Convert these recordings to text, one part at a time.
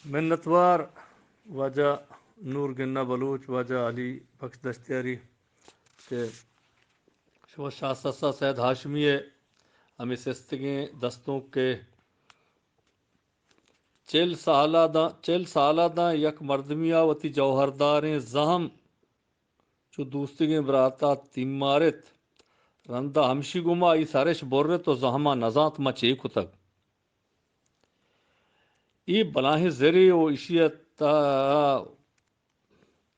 मिन्नतवार वाजा नूर गन्ना बलूच वाजा अली बख्श दश्तियारी के शो शाससा सैद हाशमी हमें सस्तगे दस्तों के चल सालादा यक मर्दमिया वती जौहरदारें जहम चो दूस्तगे बराता तिमारत रंदा हमशी गुमा ई सारेश बोर्रे तो जहमा नजात मचे कुतक ई बलाहे जरे ओ इशियता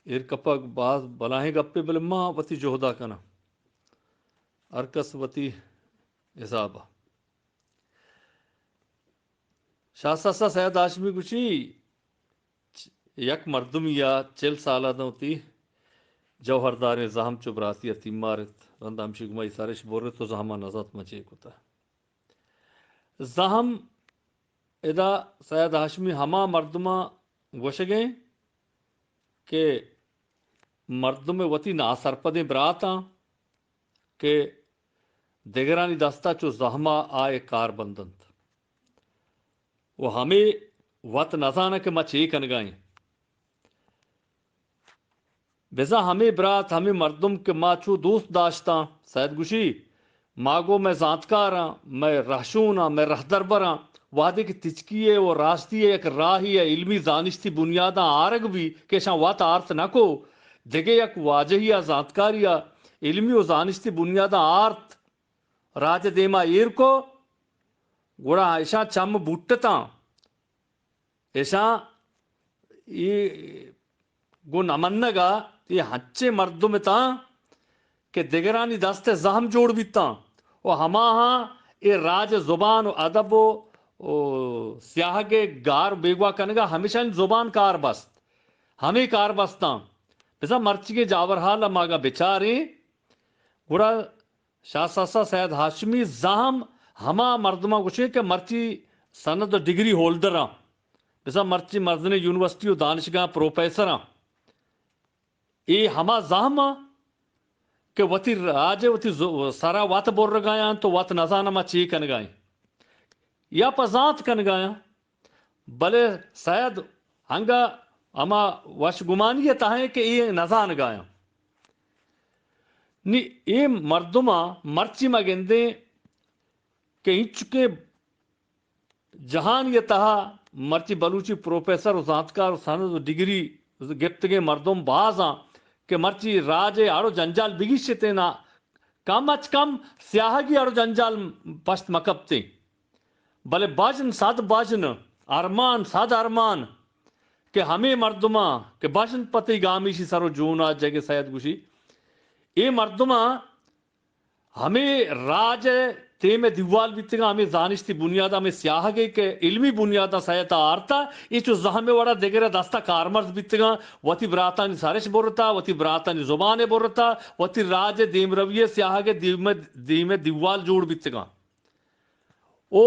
इरकपक बाज बलाहे गप्पे बलमा वती जोहदा कना अरकस वती हिसाबा शाससा सैयद हाशमी गुशी यक मर्दम या चल साला दोती जौहरदार जहम चुबराती तिमारत रंदा हमशी गुमा ई सारेश बोर्रे तो जहमा नजात मचे कुता जहम इदा सैयद हाशमी हमा मर्दमा वशगे के मर्दम वती ना सरपदे बराता के देगरानी दस्ता चो जहमा आए कार बंदंत वो हमें वत नजाना के मचे कन गाएं बेजा हमें बरात हमें मर्दम के माचू दोस्त दाश्ता सैयद गुशी मागो मैं जातकारा मैं रहशूना मैं रहदरबरा वादे की तिचकिए वो रास्ती है एक राही है इल्मी जानिश्ती बुनियादा आरग भी के शा वात आर्थ न को जगे एक वाजहिया जातकारिया इल्मी व जानिश्ती बुनियादा आर्थ राज देमा ईर को गुड़ा ऐसा चम बुट्टता ऐसा ये गो नमन्नगा ये हच्चे मर्दों में ता के दिगरानी दस्ते जहम जोड़ बीता और हमाहा ये राज जुबान अदब ओ स्याह के गार बेगवा कनगा हमेशा जुबान कार बस्त हमें कार बस्ता बेसा मर्ची के जावर हाल मागा बेचारे गुड़ा शाससा सैयद हाशमी जहम हमा मर्दमा गुशे के मर्ची सनद डिग्री होल्डर बेसा मर्ची मर्दने यूनिवर्सिटी दानिशगाह प्रोफेसर ये हमा जहमा के वती राजे वती सारा वात बोर गाया तो वात नजाना मा ची कन गाय या पजात कन गाया भले शायद हंगा अमा वश गुमानी ताहे के ये नजान गाया नी ये मर्दुमा मर्ची मा गेंदे के इंचुके जहान ये तहा मर्ची बलूची प्रोफेसर जातकार सनद डिग्री गिफ्तगे मर्दुम बाजा के मर्ची राजे आरो जंजाल बिगिशते ना कम अच कम स्याहगी आरो जंजाल पश्त मकबते भले बाजन साद बाजन अरमान साद अरमान के हमें मर्दुमा के बाजन पति गामीशी सरो जूना जगे सैयद गुशी ये मर्दुमा हमें राज ते में दिवाल बितगा हमें जानिश्ती बुनियादा में स्याह गई के इल्मी बुनियादा सहायता आरता ये जो जहमे वाला देगरा दास्ता कारमर्ज बितगा वती बराता नि सारेश बोरता वती बराता नि जुबाने बोरता वती राज देम रविये स्याह के दीमे दिवाल जोड़ बितगा ओ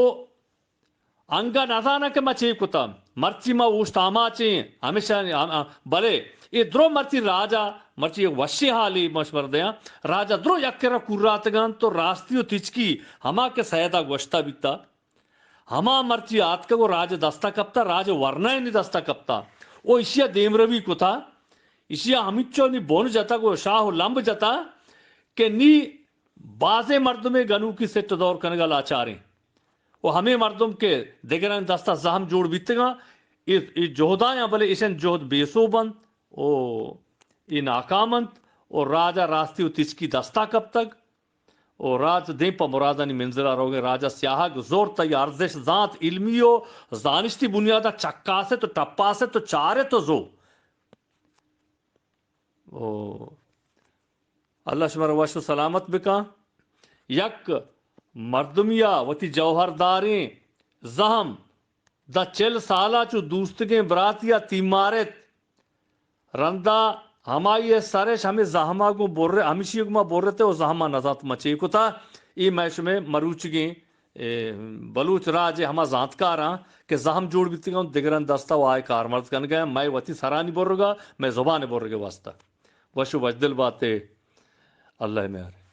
अंगा नजाना के मचे कुता मर्ची मा उस्तामाचे हमेशा भले ये द्रो मर्ची राजा मर्ची वश्य हाली मशवर दया राजा द्रो यक्केरा कुर्रातगान तो रास्तियो तिचकी हमा के सैदा वश्ता बिता हमा मर्ची आत का वो राज दस्ता कपता राज वरना नहीं दस्ता कपता ओ इशिया देमरवी को था इशिया हमिच्चो नी बोन जाता को शाह लंब जाता के नी बाजे मर्द में गनु की सेट दौर कनगा लाचारे वो हमें मर्दम के देगरान दस्ता जहम जोड़ बीतेगा ये जोहदा या भले इशन जोहद बेसोबंद ओ ये नाकामंत और राजा रास्ती तिचकी दस्ता कब तक और राज दे पर मुरादानी मंजरा रोगे राजा स्याह जोर तैयार देश जात इल्मियो जानिश्ती बुनियादा चक्का से तो टप्पा से तो चारे तो जो ओ अल्लाह शुमार वशु सलामत बिका यक मर्दमिया वती जौहरदारें जहम द चल साला चु दूस्तगे बरातिया तिमारत रंदा हमारी सारेश हमें जहमा को बोल रहे हमिशी को बोल रहे थे और जहमा नजात मचे को था ये मैच में मरूचगे बलूच राज हमा जातकार के जहम जोड़ बीती दिगरन दस्ता वो आए कार मर्द कन गया मैं वती सरानी बोल रहा मैं जुबान बोल रहे वास्ता वशु वजदिल बातें अल्लाह में आ रहे